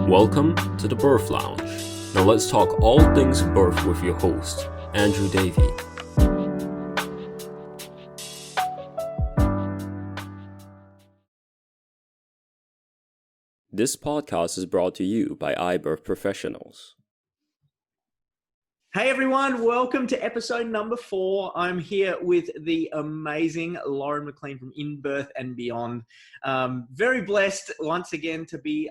Welcome to the Birth Lounge. Now let's talk all things birth with your host, Andrew Davey. This podcast is brought to you by iBirth Professionals. Hey everyone, welcome to episode number 4. I'm here with the amazing Lauren McLean from In Birth and Beyond. Very blessed once again to be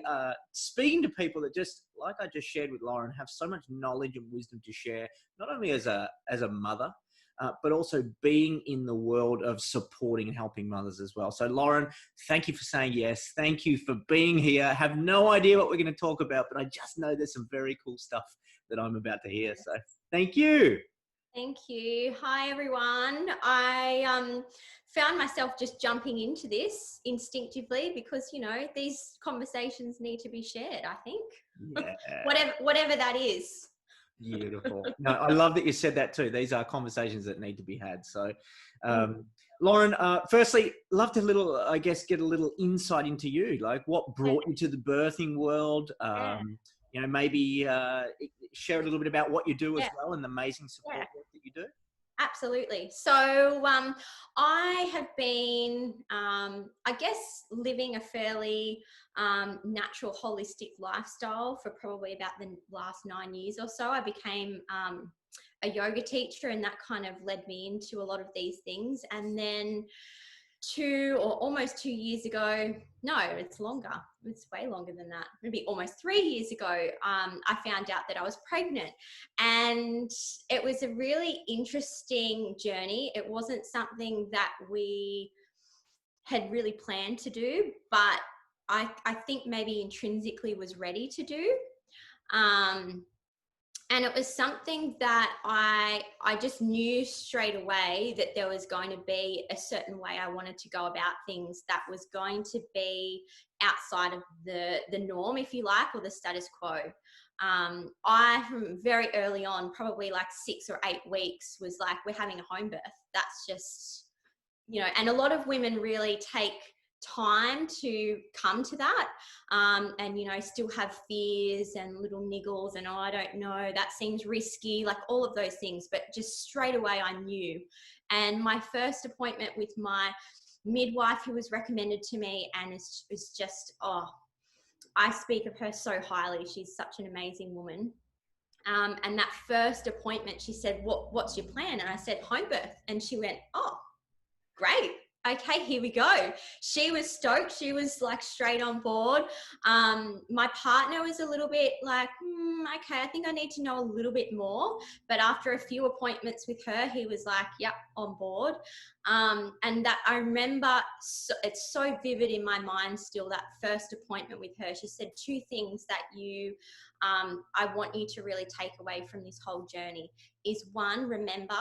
speaking to people that just, like I just shared with Lauren, have so much knowledge and wisdom to share, not only as a mother, but also being in the world of supporting and helping mothers as well. So Lauren, thank you for saying yes. Thank you for being here. I have no idea what we're going to talk about, but I just know there's some very cool stuff that I'm about to hear. So thank you. Thank you. Hi, everyone. I found myself just jumping into this instinctively because, you know, these conversations need to be shared, I think. Yeah. whatever that is. Beautiful. No, I love that you said that too. These are conversations that need to be had. So, Lauren, firstly, love to get a little insight into you. Like, what brought you to the birthing world? You know, maybe share a little bit about what you do as well and the amazing support work that you do. Absolutely. So I have been, I guess, living a fairly natural, holistic lifestyle for probably about the last 9 years or so. I became a yoga teacher, and that kind of led me into a lot of these things. And then almost 2 years ago, no, it's longer. It's way longer than that. Maybe almost 3 years ago, I found out that I was pregnant, and it was a really interesting journey. It wasn't something that we had really planned to do, but I think maybe intrinsically was ready to do. And it was something that I just knew straight away that there was going to be a certain way I wanted to go about things that was going to be outside of the norm, if you like, or the status quo. I, from very early on, probably like 6 or 8 weeks, was like, we're having a home birth. That's just, you know, and a lot of women really take time to come to that, and, you know, still have fears and little niggles and, oh, I don't know, that seems risky, like all of those things. But just straight away I knew. And my first appointment with my midwife, who was recommended to me, and is just, I speak of her so highly. She's such an amazing woman. And that first appointment, she said, what's your plan? And I said, home birth. And she went, oh, great. Okay, here we go. She was stoked. She was like straight on board. My partner was a little bit like, okay, I think I need to know a little bit more. But after a few appointments with her, he was like, yep, on board. And that I remember, it's so vivid in my mind still, that first appointment with her. She said 2 things that I want you to really take away from this whole journey is, 1, remember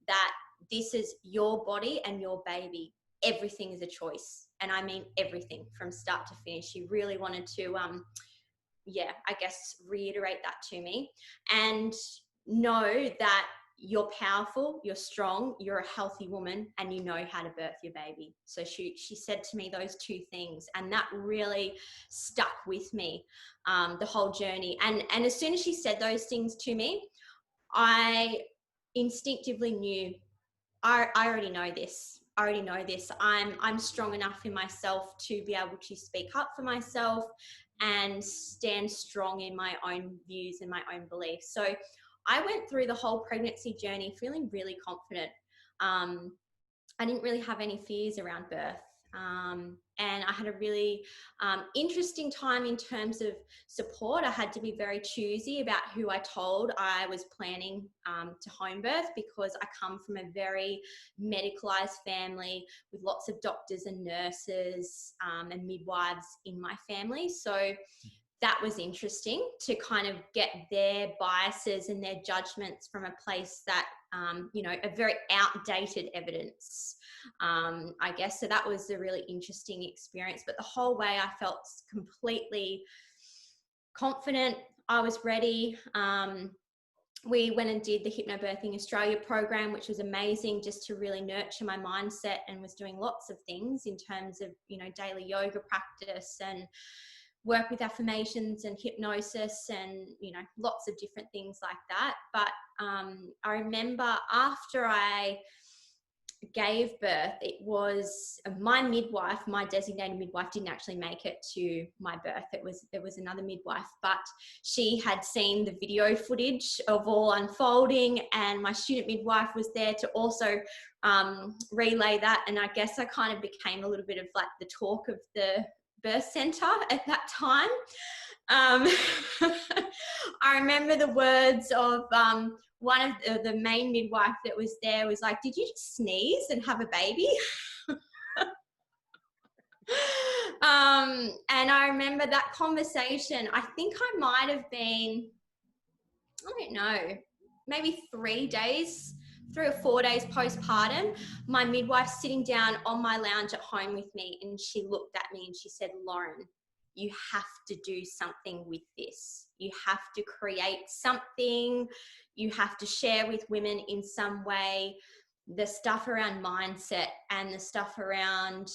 that this is your body and your baby. Everything is a choice. And I mean everything from start to finish. She really wanted to, I guess, reiterate that to me. And know that you're powerful, you're strong, you're a healthy woman, and you know how to birth your baby. So she said to me those 2 things, and that really stuck with me the whole journey. And as soon as she said those things to me, I instinctively knew, I already know this. I already know this. I'm strong enough in myself to be able to speak up for myself and stand strong in my own views and my own beliefs. So I went through the whole pregnancy journey feeling really confident. I didn't really have any fears around birth. And I had a really interesting time in terms of support. I had to be very choosy about who I told I was planning to home birth, because I come from a very medicalized family with lots of doctors and nurses and midwives in my family. So that was interesting to kind of get their biases and their judgments from a place that, you know, a very outdated evidence, I guess. So that was a really interesting experience. But the whole way I felt completely confident. I was ready. We went and did the Hypnobirthing Australia program, which was amazing, just to really nurture my mindset, and was doing lots of things in terms of, you know, daily yoga practice and work with affirmations and hypnosis and, you know, lots of different things like that. But I remember after I gave birth, it was my midwife, my designated midwife, didn't actually make it to my birth. There was another midwife, but she had seen the video footage of all unfolding, and my student midwife was there to also relay that. And I guess I kind of became a little bit of like the talk of the birth center at that time. I remember the words of one of the main midwife that was there was like, "Did you just sneeze and have a baby?" And I remember that conversation. I think I might have been, I don't know, maybe 3 or 4 days postpartum. My midwife sitting down on my lounge at home with me, and she looked at me and she said, "Lauren, you have to do something with this. You have to create something. You have to share with women in some way the stuff around mindset and the stuff around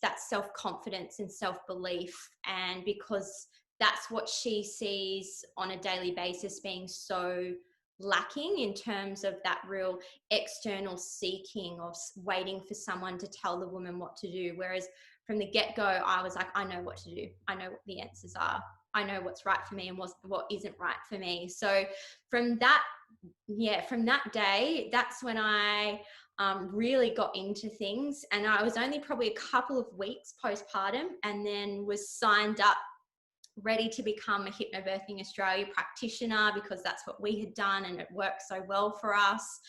that self-confidence and self-belief." And because that's what she sees on a daily basis being so lacking in terms of that real external seeking of waiting for someone to tell the woman what to do. Whereas from the get-go, I was like, I know what to do. I know what the answers are. I know what's right for me and what isn't right for me. So from that day, that's when I really got into things. And I was only probably a couple of weeks postpartum, and then was signed up ready to become a Hypnobirthing Australia practitioner, because that's what we had done and it worked so well for us.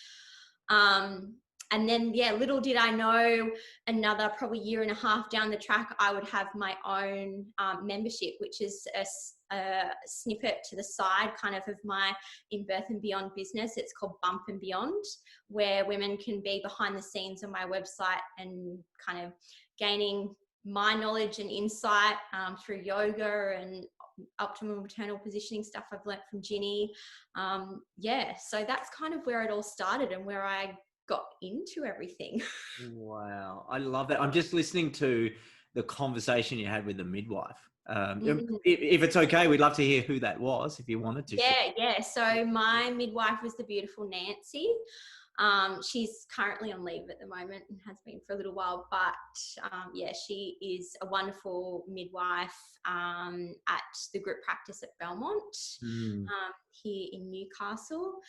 And then, little did I know, another probably 1.5 years down the track, I would have my own membership, which is a snippet to the side kind of my In Birth and Beyond business. It's called Bump and Beyond, where women can be behind the scenes on my website and kind of gaining my knowledge and insight through yoga and optimal maternal positioning stuff I've learnt from Ginny. So that's kind of where it all started and where I got into everything. Wow. I love that. I'm just listening to the conversation you had with the midwife. If it's okay, we'd love to hear who that was, if you wanted to. Yeah. So my midwife was the beautiful Nancy. She's currently on leave at the moment and has been for a little while, but she is a wonderful midwife at the group practice at Belmont here in Newcastle.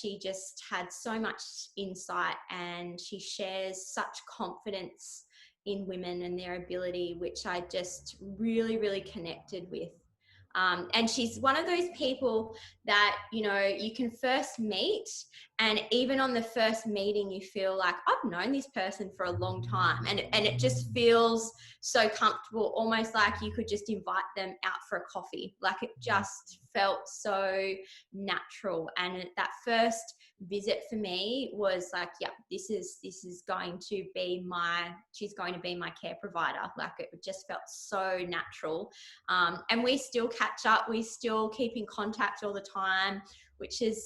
She just had so much insight, and she shares such confidence in women and their ability, which I just really, really connected with. And she's one of those people that, you know, you can first meet, and even on the first meeting, you feel like, I've known this person for a long time. And it just feels so comfortable, almost like you could just invite them out for a coffee. Like it just felt so natural. And that first visit for me was like, this is going to be she's going to be my care provider. Like it just felt so natural. And we still catch up. We still keep in contact all the time, which is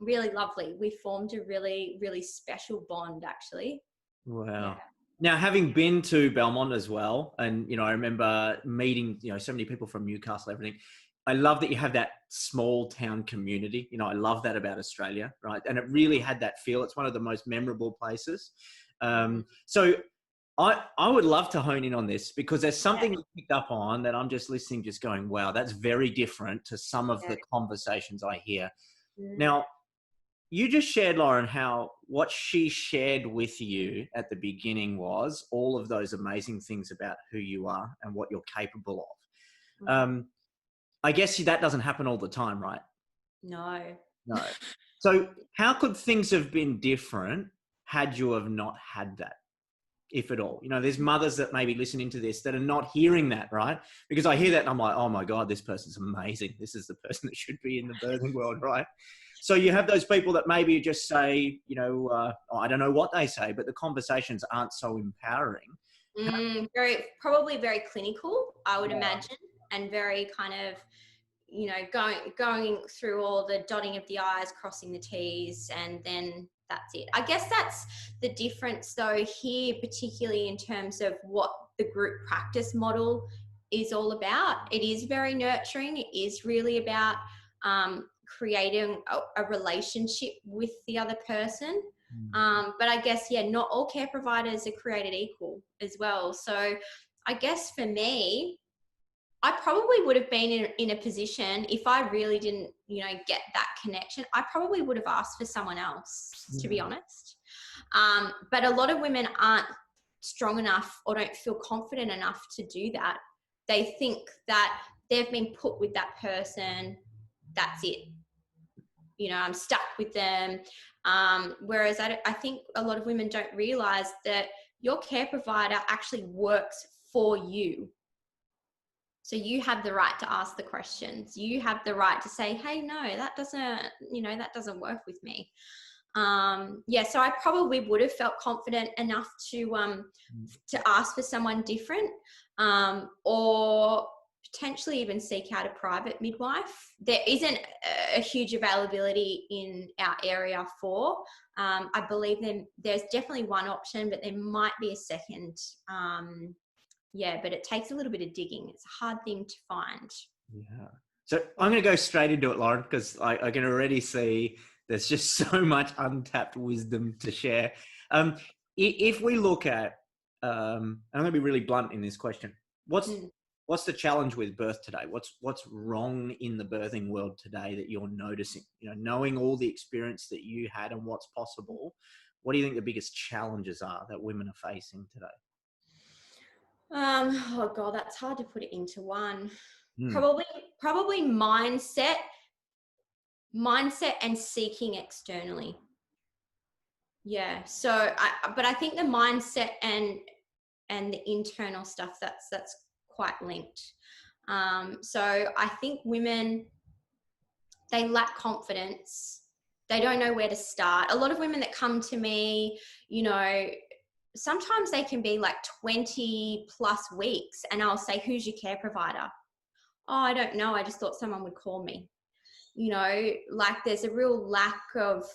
really lovely. We formed a really, really special bond, actually. Wow. Yeah. Now, having been to Belmont as well, and, you know, I remember meeting, you know, so many people from Newcastle, everything. I love that you have that small town community. You know, I love that about Australia, right? And it really had that feel. It's one of the most memorable places. So I would love to hone in on this, because there's something you picked up on that I'm just listening, just going, wow, that's very different to some of the conversations I hear. Now, you just shared, Lauren, how what she shared with you at the beginning was all of those amazing things about who you are and what you're capable of. I guess that doesn't happen all the time, right? No. So how could things have been different had you have not had that, if at all? You know, there's mothers that may be listening to this that are not hearing that, right? Because I hear that and I'm like, oh my God, this person's amazing. This is the person that should be in the birthing world, right? So you have those people that maybe just say, you know, I don't know what they say, but the conversations aren't so empowering. Probably very clinical, I would imagine, and very kind of, you know, going through all the dotting of the I's, crossing the T's, and then that's it. I guess that's the difference though here, particularly in terms of what the group practice model is all about. It is very nurturing. It is really about creating a relationship with the other person. But I guess, not all care providers are created equal as well. So I guess for me, I probably would have been in a position, if I really didn't, get that connection, I probably would have asked for someone else, to be honest. But a lot of women aren't strong enough or don't feel confident enough to do that. They think that they've been put with that person, that's it. I'm stuck with them. Whereas I think a lot of women don't realize that your care provider actually works for you. So you have the right to ask the questions. You have the right to say, hey, no, that doesn't work with me. So I probably would have felt confident enough to ask for someone different, or potentially even seek out a private midwife. There isn't a huge availability in our area for. I believe there's definitely one option, but there might be a second. But it takes a little bit of digging. It's a hard thing to find. Yeah. So I'm going to go straight into it, Lauren, because I can already see there's just so much untapped wisdom to share. If we look at, I'm going to be really blunt in this question. What's the challenge with birth today? What's wrong in the birthing world today that you're noticing? Knowing all the experience that you had and what's possible, what do you think the biggest challenges are that women are facing today? Oh God, that's hard to put it into one. Probably mindset and seeking externally. Yeah. So I think the mindset and the internal stuff, that's quite linked. So I think women, they lack confidence. They don't know where to start. A lot of women that come to me, sometimes they can be like 20 plus weeks, and I'll say, who's your care provider? Oh, I don't know. I just thought someone would call me. There's a real lack of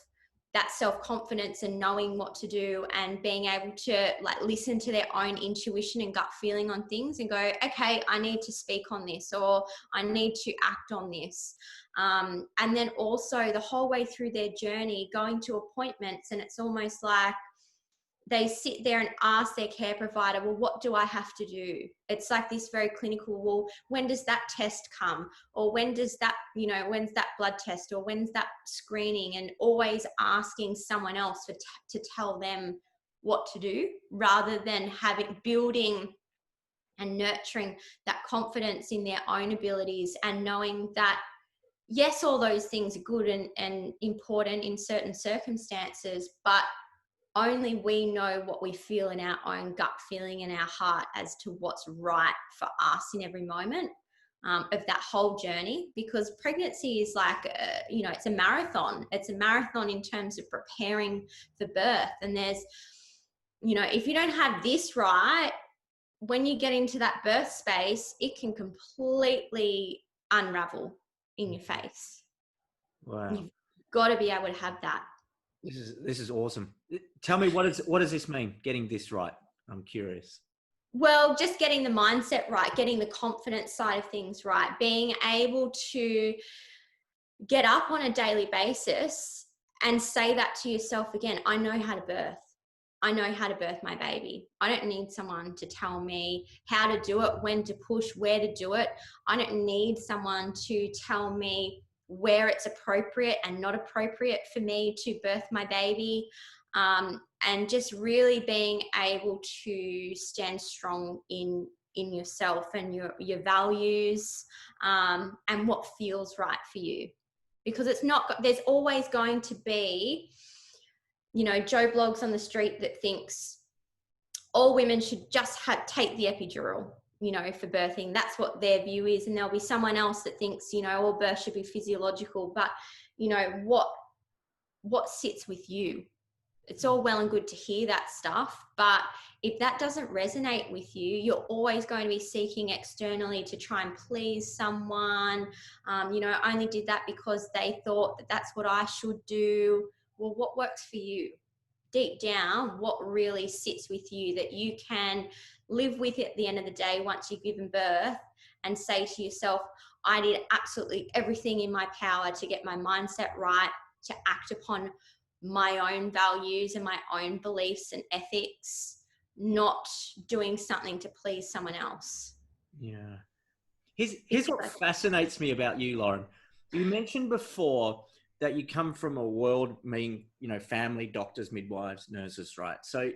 that self-confidence and knowing what to do and being able to listen to their own intuition and gut feeling on things and go, okay, I need to speak on this, or I need to act on this. And then also the whole way through their journey, going to appointments, and it's almost like they sit there and ask their care provider, well, what do I have to do? It's like this very clinical, well, when does that test come? Or when does that, when's that blood test? Or when's that screening? And always asking someone else to tell them what to do, rather than building and nurturing that confidence in their own abilities, and knowing that, yes, all those things are good and important in certain circumstances, but only we know what we feel in our own gut feeling in our heart as to what's right for us in every moment of that whole journey. Because pregnancy is it's a marathon. It's a marathon in terms of preparing for birth. And there's, if you don't have this right, when you get into that birth space, it can completely unravel in your face. Wow. You've got to be able to have that. This is awesome. Tell me, what does this mean, getting this right? I'm curious. Well, just getting the mindset right, getting the confidence side of things right, being able to get up on a daily basis and say that to yourself again, I know how to birth. I know how to birth my baby. I don't need someone to tell me how to do it, when to push, where to do it. I don't need someone to tell me where it's appropriate and not appropriate for me to birth my baby. And just really being able to stand strong in yourself and your values, and what feels right for you. Because there's always going to be, Joe Blogs on the street that thinks all women should just take the epidural, for birthing. That's what their view is. And there'll be someone else that thinks, all birth should be physiological. But, what sits with you? It's all well and good to hear that stuff, but if that doesn't resonate with you, you're always going to be seeking externally to try and please someone. I only did that because they thought that that's what I should do. Well, what works for you deep down what really sits with you that you can live with at the end of the day once you've given birth, and say to yourself, I did absolutely everything in my power to get my mindset right, to act upon my own values and my own beliefs and ethics, not doing something to please someone else. Yeah. Here's what fascinates me about you, Lauren. You mentioned before that you come from a world, meaning, family, doctors, midwives, nurses, right? So,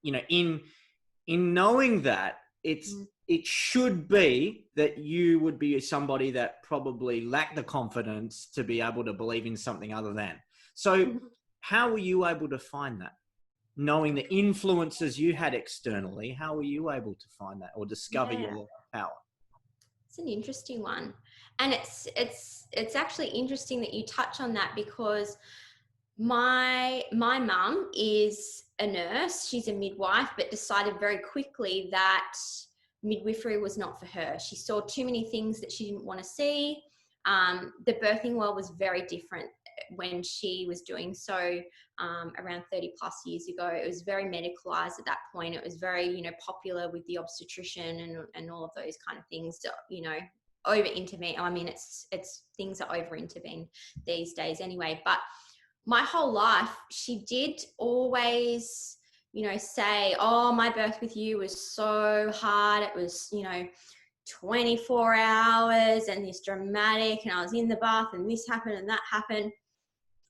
in knowing that, it should be that you would be somebody that probably lacked the confidence to be able to believe in something other than. So how were you able to find that? Knowing the influences you had externally, how were you able to find that or discover your power? It's an interesting one. And it's actually interesting that you touch on that, because my mum is a nurse. She's a midwife, but decided very quickly that midwifery was not for her. She saw too many things that she didn't want to see. The birthing world was very different when she was doing so, around 30 plus years ago. It was very medicalized at that point. It was very, popular with the obstetrician and all of those kind of things, over intervene. I mean, it's things are over intervened these days anyway. But my whole life, she did always, say, oh, my birth with you was so hard. It was, 24 hours and this dramatic, and I was in the bath and this happened and that happened.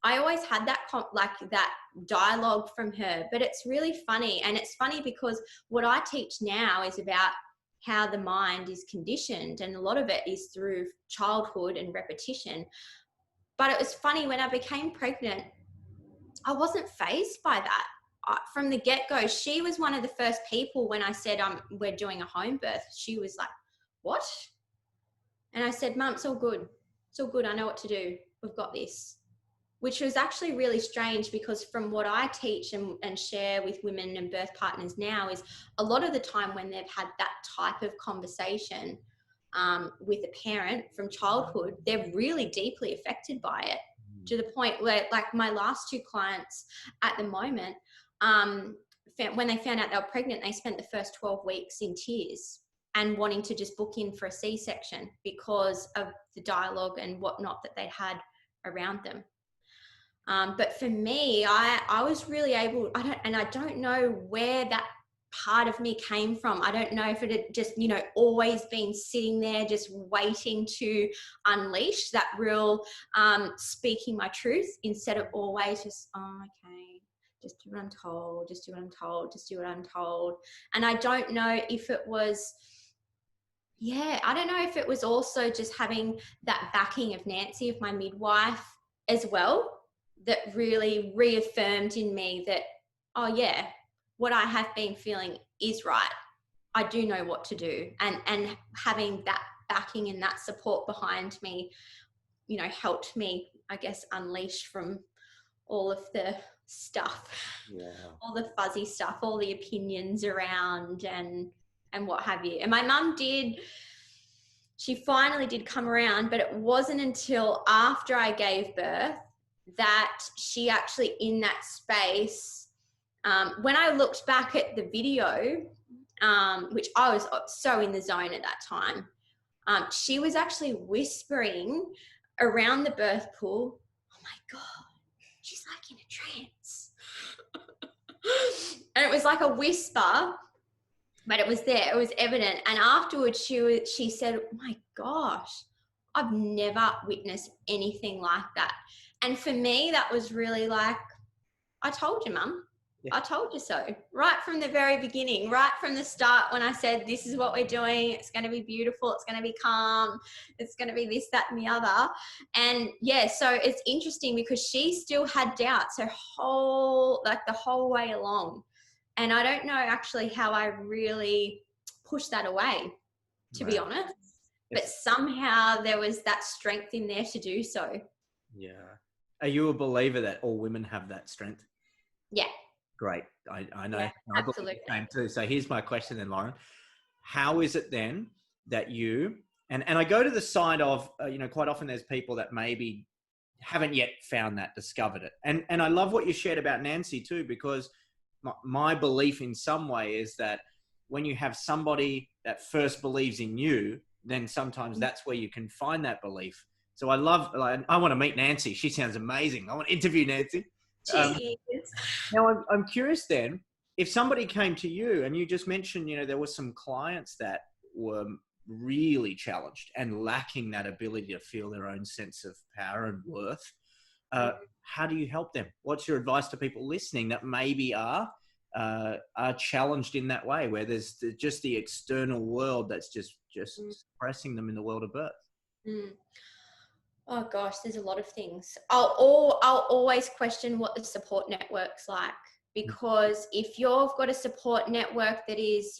I always had that that dialogue from her, but it's really funny. And it's funny because what I teach now is about how the mind is conditioned, and a lot of it is through childhood and repetition. But it was funny, when I became pregnant, I wasn't fazed by that. From the get-go, she was one of the first people when I said, we're doing a home birth. She was like, what? And I said, Mum, it's all good. It's all good. I know what to do. We've got this. Which was actually really strange, because from what I teach and share with women and birth partners now is a lot of the time when they've had that type of conversation with a parent from childhood, they're really deeply affected by it, to the point where, like, my last two clients at the moment, when they found out they were pregnant, they spent the first 12 weeks in tears and wanting to just book in for a C-section because of the dialogue and whatnot that they had around them. But for me, I was really able, I don't know where that part of me came from. I don't know if it had just, always been sitting there just waiting to unleash that real speaking my truth, instead of always just, oh, okay, just do what I'm told, just do what I'm told, just do what I'm told. And I don't know if it was, I don't know if it was also just having that backing of Nancy, of my midwife as well, that really reaffirmed in me that, oh yeah, what I have been feeling is right. I do know what to do. And having that backing and that support behind me, helped me, I guess, unleash from all of the stuff, all the fuzzy stuff, all the opinions around and what have you. And my mum she finally did come around, but it wasn't until after I gave birth that she actually, in that space, when I looked back at the video, which I was so in the zone at that time, she was actually whispering around the birth pool, oh my God, she's like in a trance. And it was like a whisper, but it was there, it was evident. And afterwards she said, oh my gosh, I've never witnessed anything like that. And for me, that was really like, I told you, Mum. Yeah. I told you so. Right from the very beginning, right from the start, when I said, this is what we're doing. It's going to be beautiful. It's going to be calm. It's going to be this, that, and the other. And so it's interesting because she still had doubts the whole way along. And I don't know actually how I really pushed that away, to be honest. But somehow there was that strength in there to do so. Yeah. Are you a believer that all women have that strength? Yeah. Great. I know. Yeah, I absolutely. believe the same too. So here's my question then, Lauren. How is it then that you, and I go to the side of, quite often there's people that maybe haven't yet found that, discovered it. And I love what you shared about Nancy too, because my belief in some way is that when you have somebody that first believes in you, then sometimes that's where you can find that belief. So I want to meet Nancy. She sounds amazing. I want to interview Nancy. She is. Now I'm curious then, if somebody came to you and you just mentioned, there were some clients that were really challenged and lacking that ability to feel their own sense of power and worth. How do you help them? What's your advice to people listening that maybe are challenged in that way, where there's just the external world that's just suppressing them in the world of birth? Oh gosh, there's a lot of things. I'll always question what the support network's like, because if you've got a support network that is,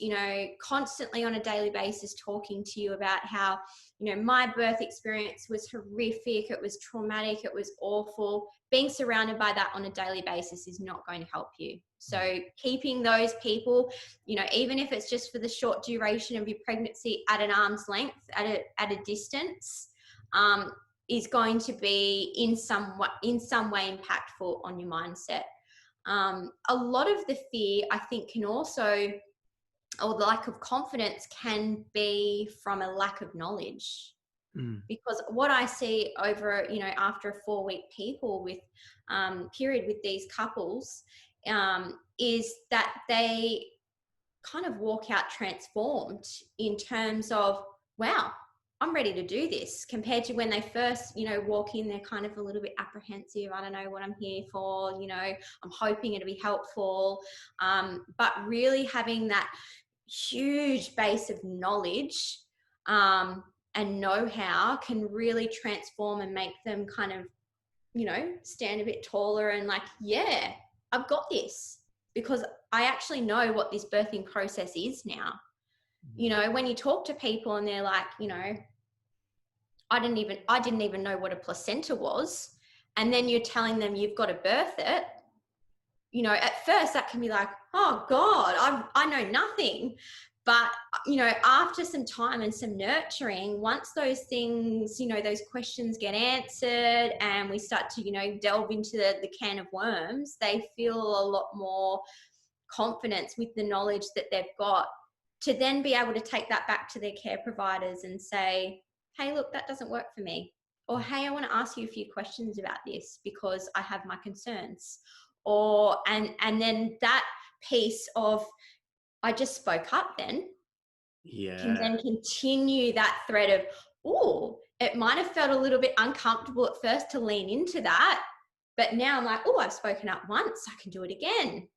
constantly on a daily basis talking to you about how, my birth experience was horrific, it was traumatic, it was awful, being surrounded by that on a daily basis is not going to help you. So keeping those people, even if it's just for the short duration of your pregnancy, at an arm's length, at a distance, is going to be in some way impactful on your mindset. A lot of the fear, I think, can also, or the lack of confidence, can be from a lack of knowledge. Because what I see over, after a 4-week period with these couples, is that they kind of walk out transformed in terms of, wow, I'm ready to do this, compared to when they first, walk in, they're kind of a little bit apprehensive. I don't know what I'm here for. I'm hoping it'll be helpful. But really having that huge base of knowledge and know-how can really transform and make them kind of, stand a bit taller and like, yeah, I've got this, because I actually know what this birthing process is now. When you talk to people and they're like, I didn't even know what a placenta was. And then you're telling them you've got to birth it. At first that can be like, oh God, I know nothing. But, after some time and some nurturing, once those things, those questions get answered and we start to, delve into the can of worms, they feel a lot more confidence with the knowledge that they've got, to then be able to take that back to their care providers and say, hey, look, that doesn't work for me. Or, hey, I want to ask you a few questions about this because I have my concerns. Or, and then that piece of, I just spoke up then, can then continue that thread of, oh, it might have felt a little bit uncomfortable at first to lean into that, but now I'm like, oh, I've spoken up once, I can do it again.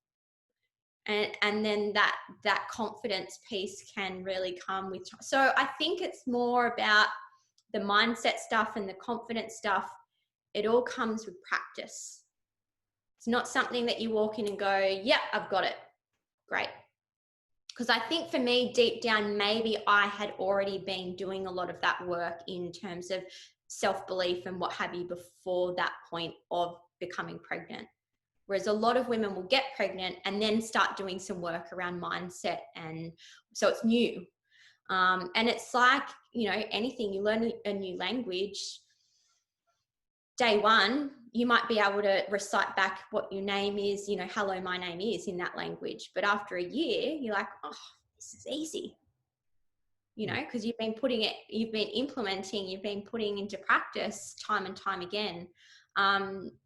And then that confidence piece can really come with. So I think it's more about the mindset stuff and the confidence stuff. It all comes with practice. It's not something that you walk in and go, yep, I've got it. Great. Because I think for me, deep down, maybe I had already been doing a lot of that work in terms of self-belief and what have you before that point of becoming pregnant. Whereas a lot of women will get pregnant and then start doing some work around mindset. And so it's new. And it's like, anything, you learn a new language. Day one, you might be able to recite back what your name is, hello, my name is, in that language. But after a year, you're like, oh, this is easy. Because you've been implementing, you've been putting into practice time and time again.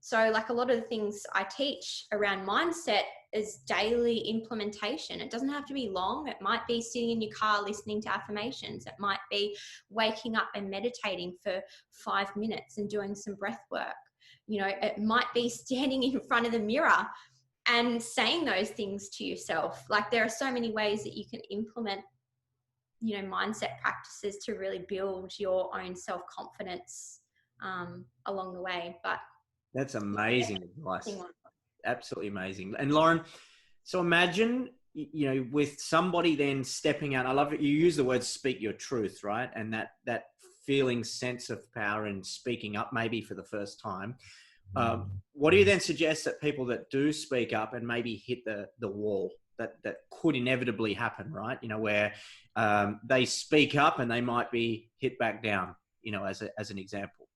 So like a lot of the things I teach around mindset is daily implementation. It doesn't have to be long. It might be sitting in your car listening to affirmations. It might be waking up and meditating for 5 minutes and doing some breath work. It might be standing in front of the mirror and saying those things to yourself. Like, there are so many ways that you can implement, mindset practices to really build your own self-confidence along the way. But that's amazing advice. Absolutely amazing. And Lauren, so imagine, with somebody then stepping out. I love it. You use the word speak your truth, right? And that feeling sense of power and speaking up maybe for the first time. What do you then suggest that people that do speak up and maybe hit the wall that could inevitably happen, right? Where they speak up and they might be hit back down, as an example.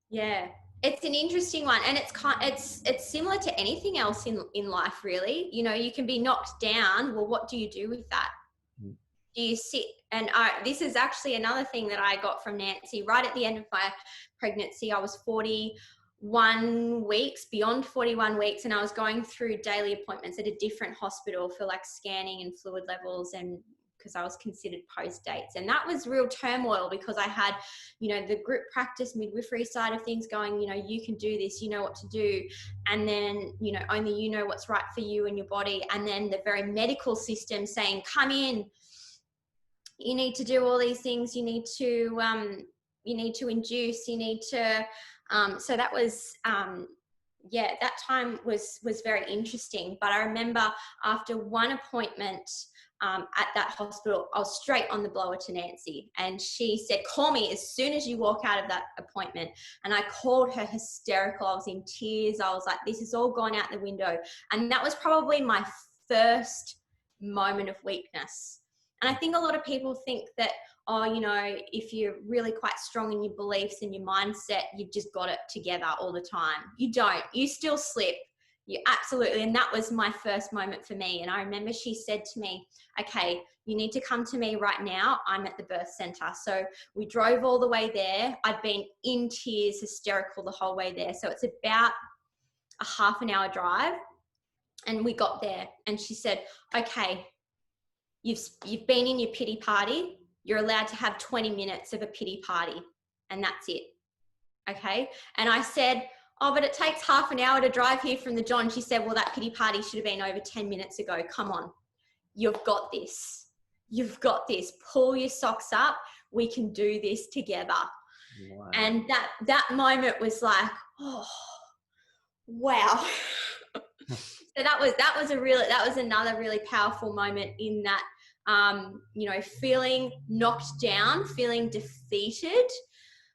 Yeah. It's an interesting one, and it's similar to anything else in life, really. You know, you can be knocked down. Well, what do you do with that? Mm. Do you sit? And this is actually another thing that I got from Nancy right at the end of my pregnancy. I was 41 weeks, beyond 41 weeks, and I was going through daily appointments at a different hospital for like scanning and fluid levels, and because I was considered post dates. And that was real turmoil because I had, you know, the group practice midwifery side of things going, you know, you can do this, you know what to do. And then, you know, only you know what's right for you and your body. And then the very medical system saying, come in, you need to do all these things. You need to induce, you need to, so that was, yeah, that time was very interesting. But I remember after one appointment at that hospital, I was straight on the blower to Nancy, and she said, call me as soon as you walk out of that appointment. And I called her hysterical. I was in tears. I was like, this has all gone out the window. And that was probably my first moment of weakness. And I think a lot of people think that, oh, you know, if you're really quite strong in your beliefs and your mindset, you've just got it together all the time. You don't. You still slip. You absolutely. And that was my first moment for me. And I remember she said to me, okay, you need to come to me right now. I'm at the birth center. So we drove all the way there. I'd been in tears, hysterical the whole way there. So it's about a half an hour drive. And we got there and she said, okay, you've been in your pity party. You're allowed to have 20 minutes of a pity party, and that's it. Okay. And I said, oh, but it takes half an hour to drive here from the John. She said, well, that pity party should have been over 10 minutes ago. Come on. You've got this. You've got this. Pull your socks up. We can do this together. Wow. And that moment was like, oh, wow. So that was another really powerful moment in that, you know, feeling knocked down, feeling defeated,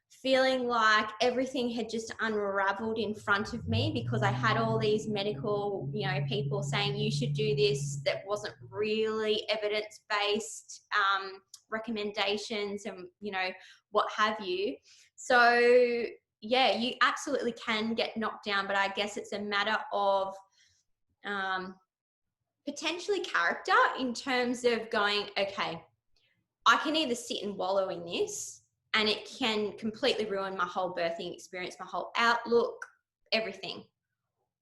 feeling like everything had just unraveled in front of me because I had all these medical, you know, people saying you should do this that wasn't really evidence-based recommendations and, you know, what have you. So yeah, you absolutely can get knocked down, but I guess it's a matter of potentially character in terms of going, okay, I can either sit and wallow in this and it can completely ruin my whole birthing experience, my whole outlook, everything.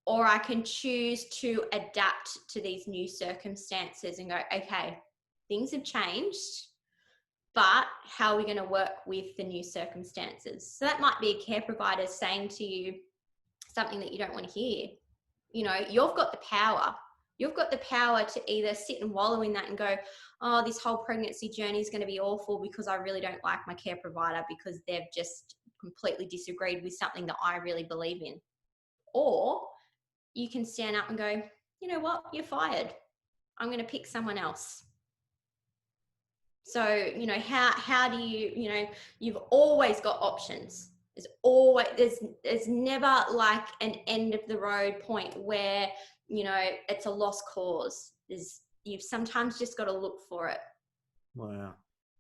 Or I can choose to adapt to these new circumstances and go, okay, things have changed, but how are we going to work with the new circumstances? So that might be a care provider saying to you something that you don't want to hear. You know, you've got the power. You've got the power to either sit and wallow in that and go, oh, this whole pregnancy journey is going to be awful because I really don't like my care provider because they've just completely disagreed with something that I really believe in. Or you can stand up and go, you know what, you're fired. I'm going to pick someone else. So, you know, how do you, you know, you've always got options. There's never like an end of the road point where, you know, it's a lost cause. You've sometimes just got to look for it. Wow.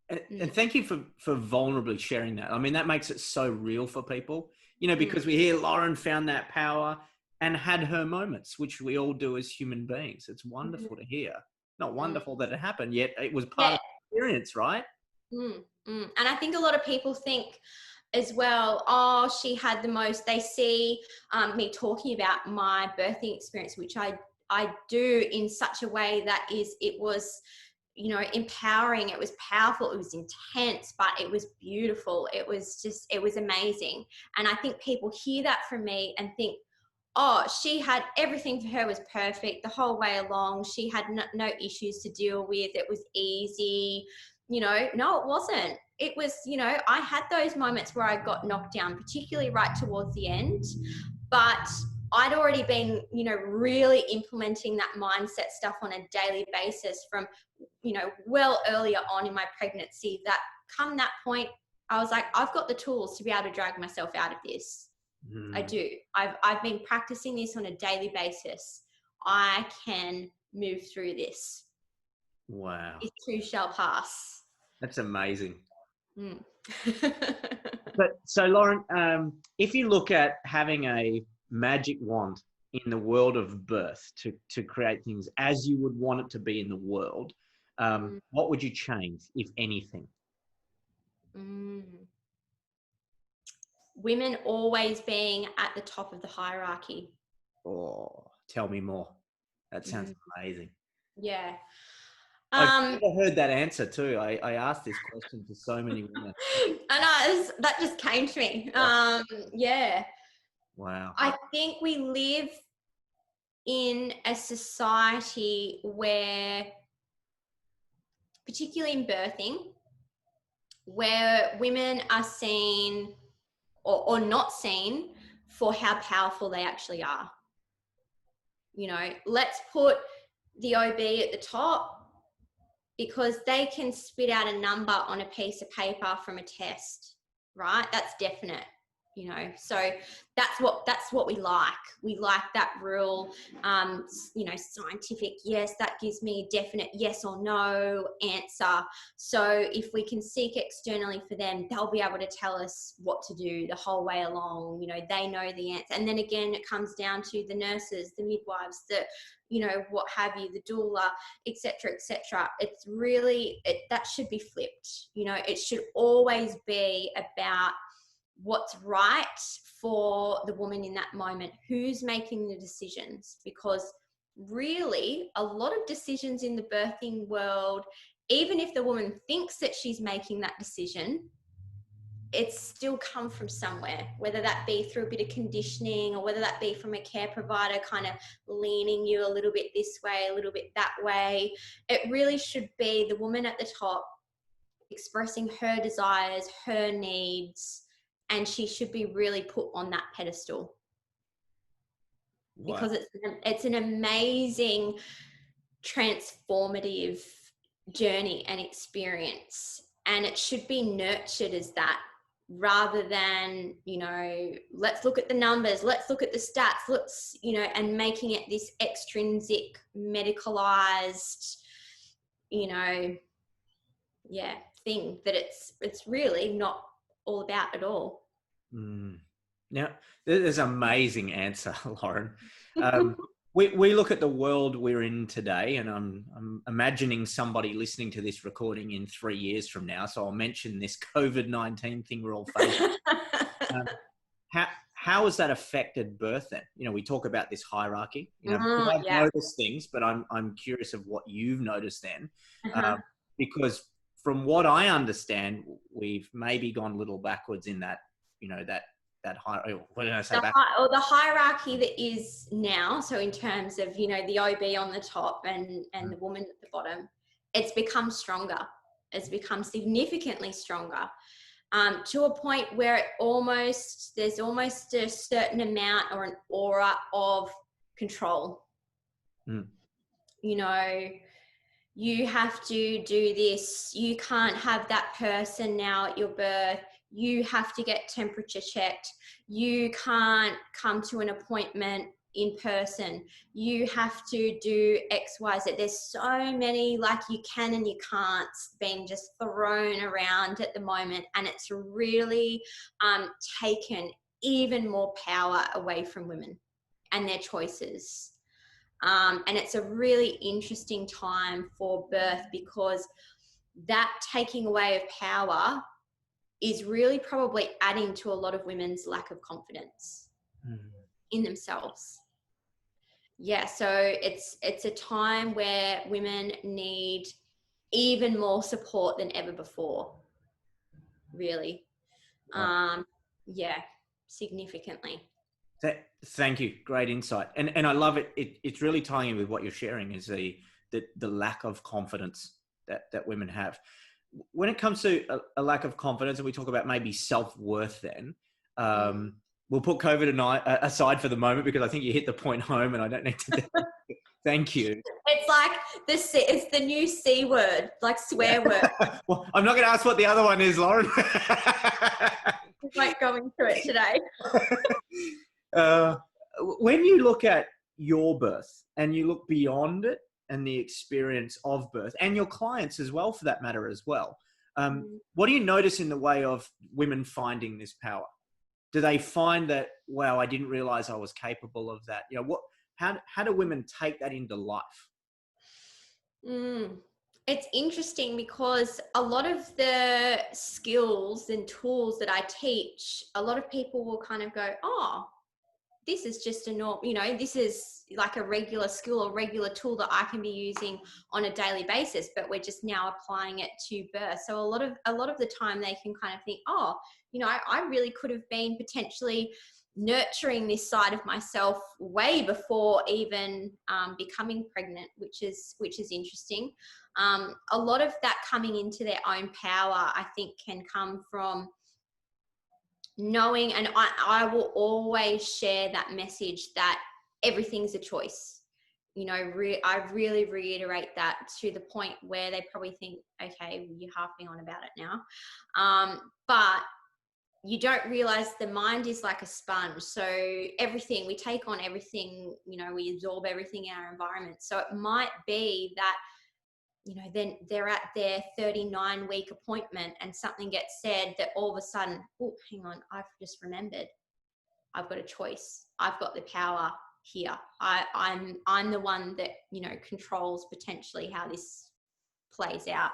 And thank you for vulnerably sharing that. I mean, that makes it so real for people, you know, because we hear Lauren found that power and had her moments, which we all do as human beings. It's wonderful to hear. Not wonderful that it happened, yet it was part of the experience, right? And I think a lot of people think as well, oh, she had the most, they see me talking about my birthing experience, which I do in such a way that it was, you know, empowering. It was powerful. It was intense, but it was beautiful. It was amazing. And I think people hear that from me and think, oh, she had everything for her was perfect the whole way along. She had no issues to deal with. It was easy. You know, no, it wasn't. It was, you know, I had those moments where I got knocked down, particularly right towards the end, but I'd already been, you know, really implementing that mindset stuff on a daily basis from, you know, well earlier on in my pregnancy, that come that point, I was like, I've got the tools to be able to drag myself out of this. I do. I've been practicing this on a daily basis. I can move through this. Wow. This too shall pass. That's amazing. But so, Lauren, if you look at having a magic wand in the world of birth to create things as you would want it to be in the world, what would you change, if anything? Women always being at the top of the hierarchy. Oh, tell me more. That sounds amazing. Yeah. I've never heard that answer too. I asked this question to so many women. I know, that just came to me. Yeah. Wow. I think we live in a society where, particularly in birthing, where women are seen or not seen for how powerful they actually are. You know, let's put the OB at the top because they can spit out a number on a piece of paper from a test, right? That's definite, you know. So that's what we like. We like that real, you know, scientific, yes, that gives me a definite yes or no answer. So if we can seek externally for them, they'll be able to tell us what to do the whole way along. You know, they know the answer. And then again, it comes down to the nurses, the midwives, the, you know, what have you, the doula, etc., etc. It's really, that should be flipped. You know, it should always be about what's right for the woman in that moment, who's making the decisions, because really a lot of decisions in the birthing world, even if the woman thinks that she's making that decision, it's still come from somewhere, whether that be through a bit of conditioning or whether that be from a care provider kind of leaning you a little bit this way, a little bit that way. It really should be the woman at the top expressing her desires, her needs, and she should be really put on that pedestal. Wow. Because it's an amazing transformative journey and experience, and it should be nurtured as that, rather than, you know, let's look at the numbers, let's look at the stats, let's, you know, and making it this extrinsic, medicalized, you know, yeah, thing that it's really not all about at all. Now, there's an amazing answer, Lauren. We look at the world we're in today, and I'm imagining somebody listening to this recording in 3 years from now. So I'll mention this COVID-19 thing we're all facing. How has that affected birth then? You know, we talk about this hierarchy. You know, I've noticed things, but I'm curious of what you've noticed then, because from what I understand, we've maybe gone a little backwards in that. You know, that what did I say? The hierarchy that is now, so in terms of, you know, the OB on the top and the woman at the bottom, it's become stronger. It's become significantly stronger, to a point where there's almost a certain amount or an aura of control. You know, you have to do this. You can't have that person now at your birth. You have to get temperature checked. You can't come to an appointment in person. You have to do X, Y, Z. There's so many, like, you can and you can't being just thrown around at the moment. And it's really taken even more power away from women and their choices. And it's a really interesting time for birth, because that taking away of power is really probably adding to a lot of women's lack of confidence in themselves. Yeah, so it's a time where women need even more support than ever before, really. Yeah, significantly. Thank you. Great insight. And I love it. It's really tying in with what you're sharing, is the lack of confidence that women have. When it comes to a lack of confidence, and we talk about maybe self-worth then, we'll put COVID aside for the moment, because I think you hit the point home and I don't need to thank you. It's like it's the new C word, like swear word. Well, I'm not going to ask what the other one is, Lauren. We won't go into it today. When you look at your birth and you look beyond it and the experience of birth, and your clients as well, for that matter as well, What do you notice in the way of women finding this power? Do they find that, wow, I didn't realize I was capable of that? You know, how do women take that into life? It's interesting because a lot of the skills and tools that I teach, a lot of people will kind of go, oh, this is just a norm, you know, this is like a regular skill or regular tool that I can be using on a daily basis, but we're just now applying it to birth. So a lot of the time they can kind of think, oh, you know, I really could have been potentially nurturing this side of myself way before even becoming pregnant, which is interesting. A lot of that coming into their own power, I think, can come from knowing, and I will always share that message that everything's a choice. You know, I really reiterate that to the point where they probably think, okay, you're harping on about it now. But you don't realize the mind is like a sponge. So everything, we take on everything, you know, we absorb everything in our environment. So it might be that, you know, then they're at their 39-week appointment and something gets said that all of a sudden, oh, hang on, I've just remembered. I've got a choice. I've got the power here. I'm the one that, you know, controls potentially how this plays out.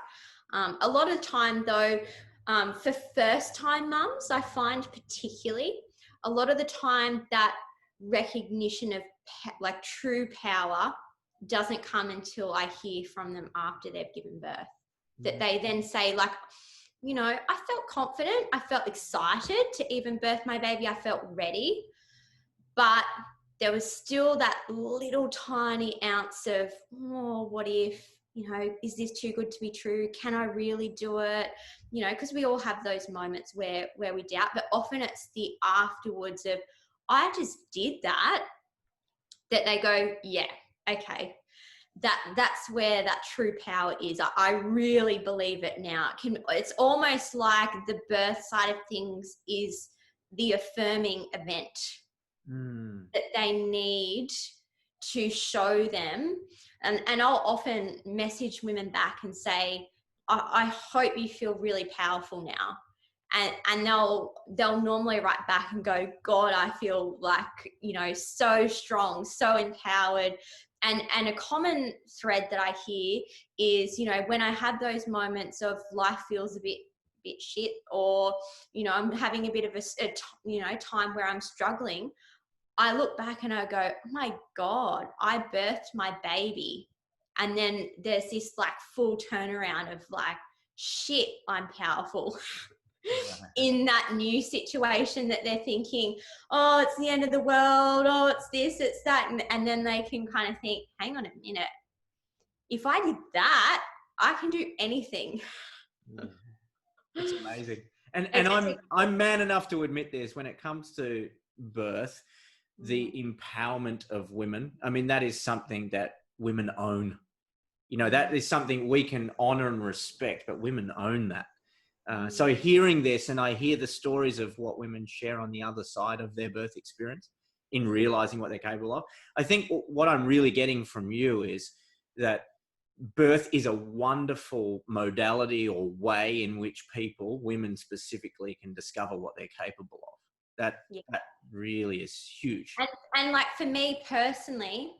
A lot of the time though, for first-time mums, I find particularly a lot of the time that recognition of like true power doesn't come until I hear from them after they've given birth. That they then say, like, you know, I felt confident, I felt excited to even birth my baby, I felt ready, but there was still that little tiny ounce of, oh, what if, you know, is this too good to be true? Can I really do it? You know, because we all have those moments where we doubt, but often it's the afterwards of, I just did that they go, yeah, okay. That's where that true power is. I really believe it now. It's almost like the birth side of things is the affirming event that they need to show them. And I'll often message women back and say, I hope you feel really powerful now. And they'll normally write back and go, God, I feel like, you know, so strong, so empowered. And a common thread that I hear is, you know, when I have those moments of life feels a bit shit, or, you know, I'm having a bit of a time where I'm struggling, I look back and I go, oh my God, I birthed my baby. And then there's this like full turnaround of like, shit, I'm powerful. In that new situation that they're thinking, oh, it's the end of the world, oh, it's this, it's that, and then they can kind of think, hang on a minute, if I did that, I can do anything. It's amazing. And I'm man enough to admit this, when it comes to birth, the empowerment of women, I mean, that is something that women own. You know, that is something we can honor and respect, but women own that. So hearing this, and I hear the stories of what women share on the other side of their birth experience in realizing what they're capable of, I think what I'm really getting from you is that birth is a wonderful modality or way in which people, women specifically, can discover what they're capable of. That really is huge. And like for me personally,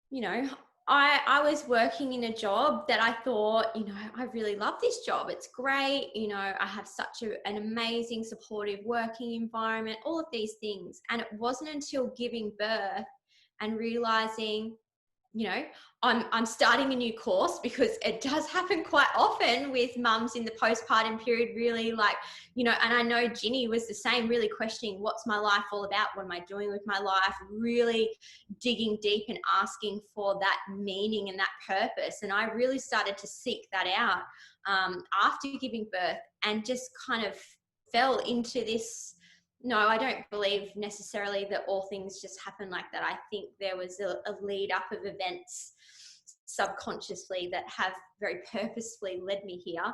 you know, I was working in a job that I thought, you know, I really love this job. It's great. You know, I have such an amazing, supportive working environment, all of these things. And it wasn't until giving birth and realizing, you know, I'm starting a new course, because it does happen quite often with mums in the postpartum period, really, like, you know, and I know Ginny was the same, really questioning, what's my life all about? What am I doing with my life? Really digging deep and asking for that meaning and that purpose. And I really started to seek that out after giving birth, and just kind of fell into this. No, I don't believe necessarily that all things just happen like that. I think there was a lead up of events subconsciously that have very purposefully led me here.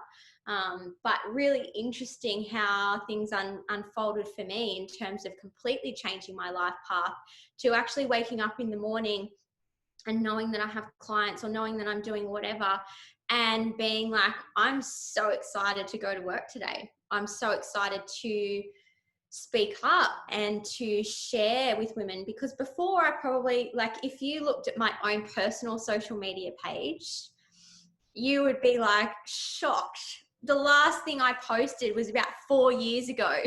But really interesting how things unfolded for me in terms of completely changing my life path, to actually waking up in the morning and knowing that I have clients, or knowing that I'm doing whatever, and being like, I'm so excited to go to work today. I'm so excited to speak up and to share with women, because before I probably, like, if you looked at my own personal social media page, you would be like shocked. The last thing I posted was about 4 years ago.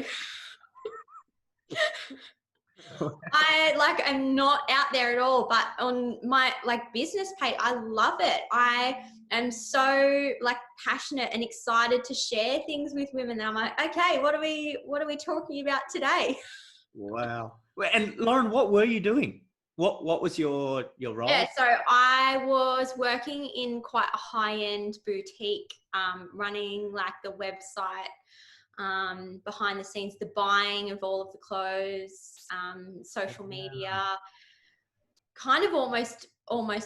I'm not out there at all, but on my like business page, I love it. I am so like passionate and excited to share things with women. And I'm like, okay, what are we talking about today? Wow. And Lauren, what were you doing? What was your role? Yeah, so I was working in quite a high-end boutique, running like the website, behind the scenes, the buying of all of the clothes, social media, kind of almost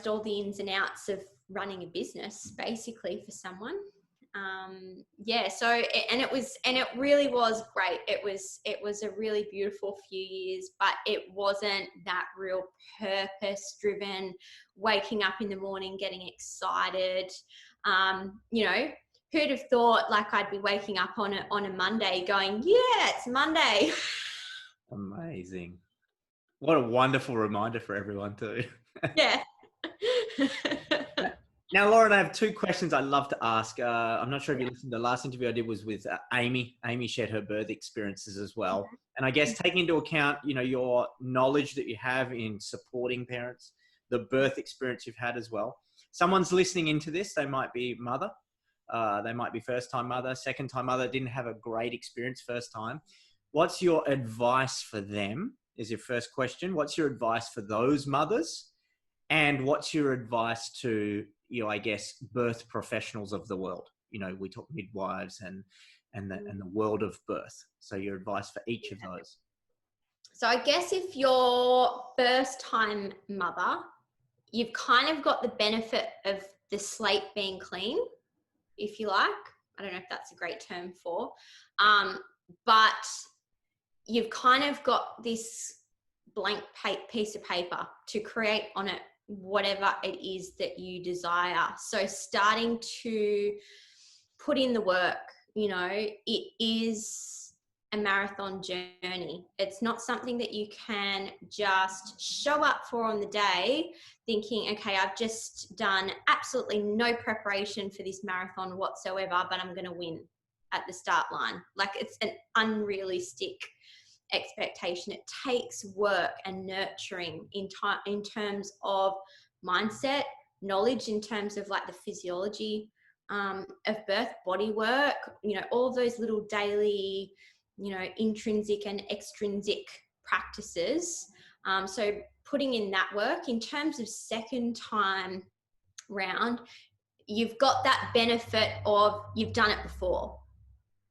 all the ins and outs of running a business basically for someone. It really was great. It was a really beautiful few years, but it wasn't that real purpose driven, waking up in the morning, getting excited. Who'd have thought like I'd be waking up on a Monday going, yeah, it's Monday. Amazing. What a wonderful reminder for everyone too. Yeah. Now, Lauren, I have two questions I'd love to ask. I'm not sure if you listened to the last interview I did was with Amy. Amy shared her birth experiences as well. And I guess taking into account, your knowledge that you have in supporting parents, the birth experience you've had as well. Someone's listening into this, they might be mother. They might be first-time mother, second-time mother, didn't have a great experience first time. What's your advice for them is your first question. What's your advice for those mothers? And what's your advice to, I guess, birth professionals of the world? We talk midwives and the world of birth. So your advice for each of those. So I guess if you're first-time mother, you've kind of got the benefit of the slate being clean, if you like. I don't know if that's a great term for, but you've kind of got this blank piece of paper to create on it whatever it is that you desire. So starting to put in the work, it is a marathon journey. It's not something that you can just show up for on the day thinking, okay, I've just done absolutely no preparation for this marathon whatsoever, but I'm going to win at the start line. Like, it's an unrealistic expectation. It takes work and nurturing in terms of mindset, knowledge, in terms of like the physiology of birth, body work, all those little daily, intrinsic and extrinsic practices. So putting in that work. In terms of second time round, you've got that benefit of you've done it before.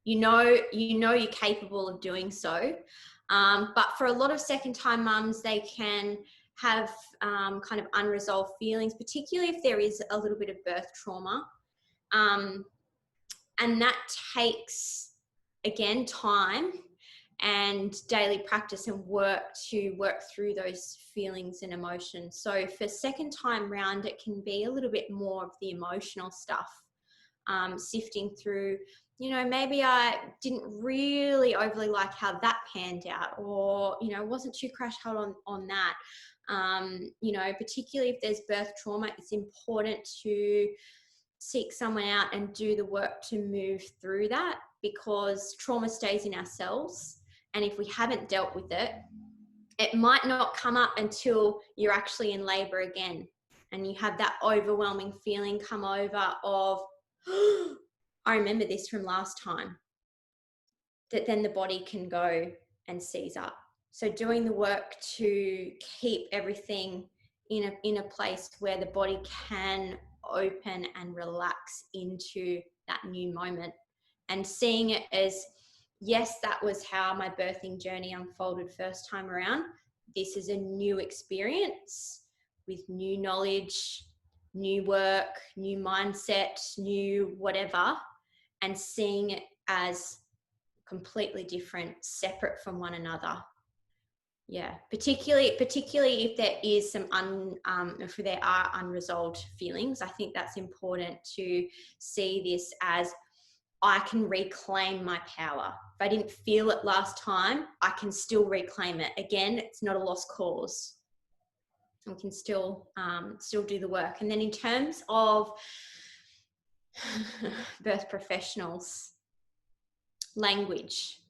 You're capable of doing so. But for a lot of second time mums, they can have kind of unresolved feelings, particularly if there is a little bit of birth trauma. And that takes, again, time and daily practice and work to work through those feelings and emotions. So for second time round, it can be a little bit more of the emotional stuff, sifting through, maybe I didn't really overly like how that panned out, or, wasn't too crash hard on that. Particularly if there's birth trauma, it's important to seek someone out and do the work to move through that, because trauma stays in our cells. And if we haven't dealt with it, it might not come up until you're actually in labor again. And you have that overwhelming feeling come over of, oh, I remember this from last time, that then the body can go and seize up. So doing the work to keep everything in a place where the body can open and relax into that new moment, and seeing it as, yes, that was how my birthing journey unfolded first time around. This is a new experience with new knowledge, new work, new mindset, new whatever, and seeing it as completely different, separate from one another. Yeah, particularly if there is some if there are unresolved feelings, I think that's important to see this as I can reclaim my power. If I didn't feel it last time, I can still reclaim it. Again, it's not a lost cause. We can still do the work. And then in terms of birth professionals, language,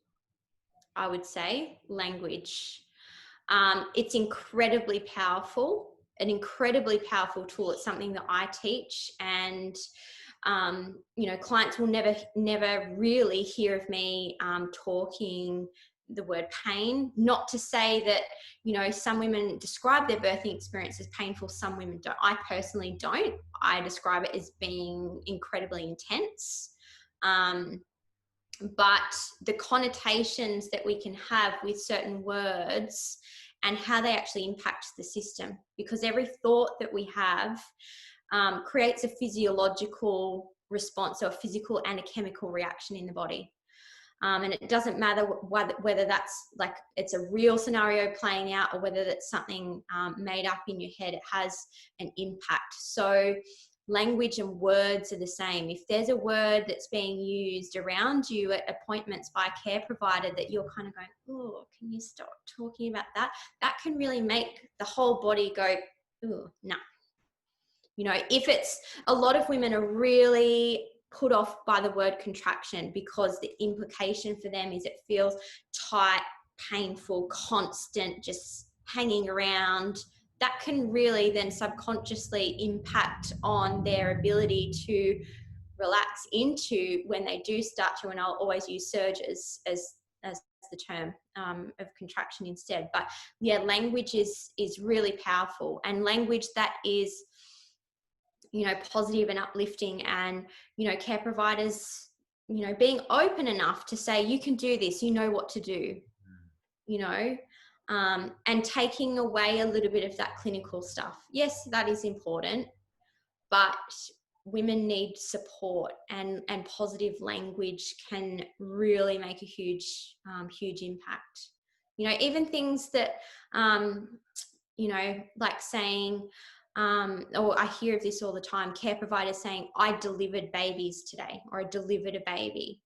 I would say language. It's incredibly powerful, an incredibly powerful tool. It's something that I teach, and clients will never really hear of me talking the word pain. Not to say that, some women describe their birthing experience as painful, some women don't. I personally don't. I describe it as being incredibly intense. But the connotations that we can have with certain words and how they actually impact the system, because every thought that we have creates a physiological response, so a physical and a chemical reaction in the body. And it doesn't matter whether that's like it's a real scenario playing out or whether that's something made up in your head, it has an impact. So language and words are the same. If there's a word that's being used around you at appointments by a care provider that you're kind of going, oh, can you stop talking about that? That can really make the whole body go, oh, no. If it's, a lot of women are really put off by the word contraction because the implication for them is it feels tight, painful, constant, just hanging around. That can really then subconsciously impact on their ability to relax into when they do start to, and I'll always use surge as the term of contraction instead. But yeah, language is really powerful, and language that is positive and uplifting, and care providers being open enough to say, you can do this, what to do, and taking away a little bit of that clinical stuff. Yes, that is important, but women need support, and positive language can really make a huge impact. Even things that like saying, or I hear of this all the time, care providers saying, I delivered babies today, or I delivered a baby.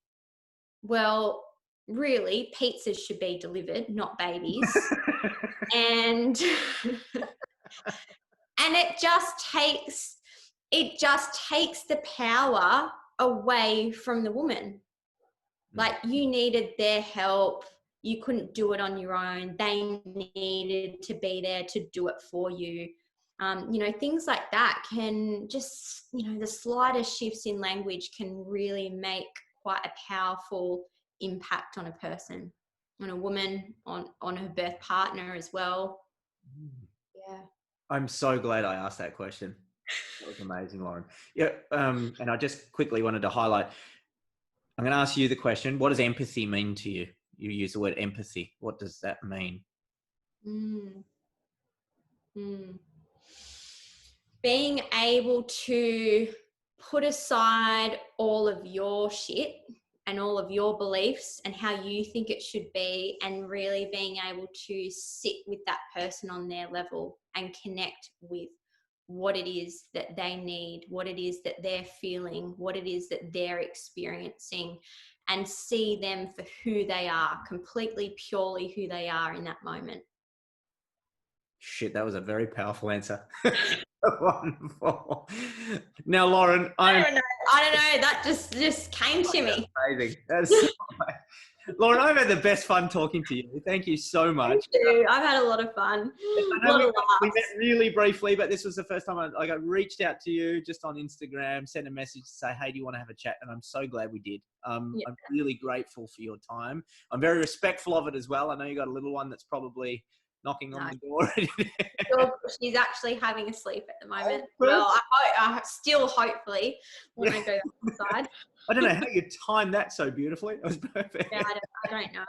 Well, really, pizzas should be delivered, not babies. and it just takes the power away from the woman. Like, you needed their help. You couldn't do it on your own. They needed to be there to do it for you. Things like that can just, the slightest shifts in language can really make quite a powerful impact on a person, on a woman, on her birth partner as well. Yeah. I'm so glad I asked that question. That was amazing, Lauren. Yeah. And I just quickly wanted to highlight, I'm going to ask you the question. What does empathy mean to you? You use the word empathy. What does that mean? Being able to put aside all of your shit and all of your beliefs and how you think it should be, and really being able to sit with that person on their level and connect with what it is that they need, what it is that they're feeling, what it is that they're experiencing, and see them for who they are, completely, purely who they are in that moment. Shit, that was a very powerful answer. Wonderful. Now, Lauren, I don't know. That just came to me. Amazing. That's so Lauren, I've had the best fun talking to you. Thank you so much. Thank you. I've had a lot of fun. We met really briefly, but this was the first time I reached out to you just on Instagram, sent a message to say, hey, do you want to have a chat? And I'm so glad we did. I'm really grateful for your time. I'm very respectful of it as well. I know you got a little one that's probably knocking on the door. She's actually having a sleep at the moment. Well, I still hopefully when I go outside. I don't know how you timed that so beautifully. It was perfect. Yeah, I don't know.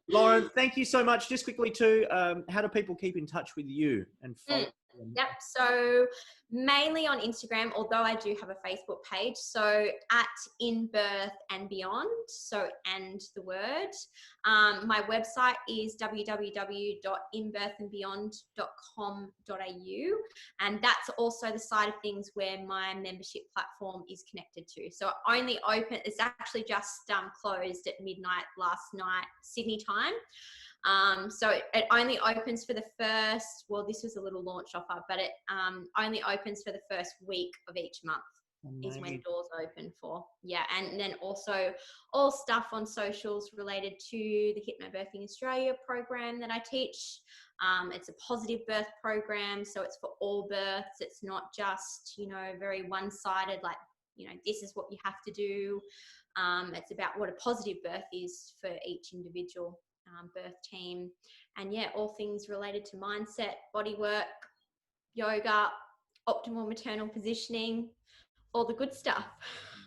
Lauren, thank you so much. Just quickly too, how do people keep in touch with you and follow Yep. So mainly on Instagram, although I do have a Facebook page. So at In Birth and Beyond. So and the word. My website is www.inbirthandbeyond.com.au, and that's also the side of things where my membership platform is connected to. So it only open. It's actually just closed at midnight last night Sydney time. So it only opens for the first, well, this was a little launch offer, but it only opens for the first week of each month. Is when doors open for. Yeah. And then also all stuff on socials related to the Hypnobirthing Australia program that I teach. It's a positive birth program. So it's for all births. It's not just, very one-sided, like, this is what you have to do. It's about what a positive birth is for each individual birth team. And yeah, all things related to mindset, body work, yoga, optimal maternal positioning, all the good stuff.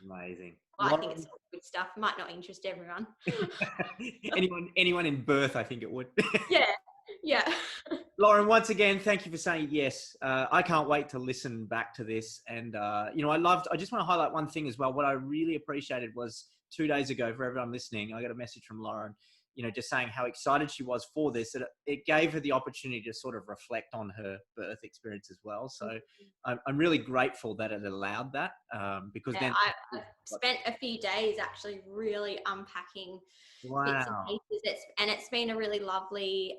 Amazing. Well, I think it's all good stuff. It might not interest everyone. anyone in birth, I think it would. Yeah. Lauren, once again, thank you for saying yes. I can't wait to listen back to this. And, I just want to highlight one thing as well. What I really appreciated was 2 days ago, for everyone listening, I got a message from Lauren, just saying how excited she was for this, that it gave her the opportunity to sort of reflect on her birth experience as well. So I'm really grateful that it allowed that, because then I've spent a few days actually really unpacking bits and pieces. It's been a really lovely,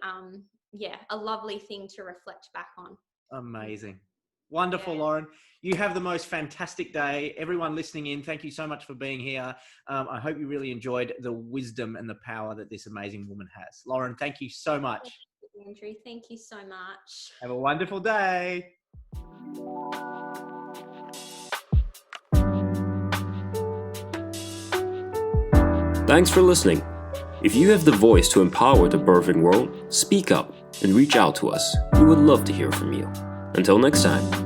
a lovely thing to reflect back on. Amazing. Wonderful, yeah. Lauren. You have the most fantastic day. Everyone listening in, thank you so much for being here. I hope you really enjoyed the wisdom and the power that this amazing woman has. Lauren, thank you so much. Thank you, Andrew. Thank you so much. Have a wonderful day. Thanks for listening. If you have the voice to empower the birthing world, speak up and reach out to us. We would love to hear from you. Until next time.